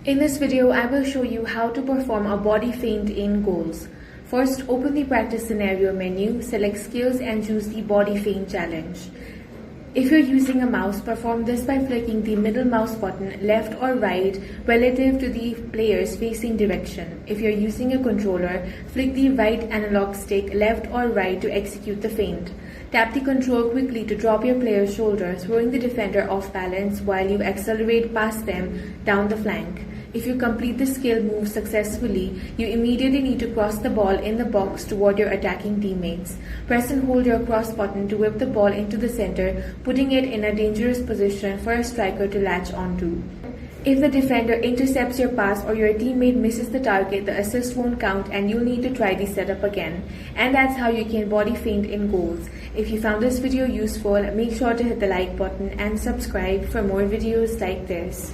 In this video, I will show you how to perform a body feint in goals. First, open the practice scenario menu, select skills and choose the body feint challenge. If you're using a mouse, perform this by flicking the middle mouse button left or right relative to the player's facing direction. If you're using a controller, flick the right analog stick left or right to execute the feint. Tap the control quickly to drop your player's shoulder, throwing the defender off balance while you accelerate past them down the flank. If you complete the skill move successfully, you immediately need to cross the ball in the box toward your attacking teammates. Press and hold your cross button to whip the ball into the center, putting it in a dangerous position for a striker to latch onto. If the defender intercepts your pass or your teammate misses the target, the assist won't count and you'll need to try the setup again. And that's how you can body feint in goals. If you found this video useful, make sure to hit the like button and subscribe for more videos like this.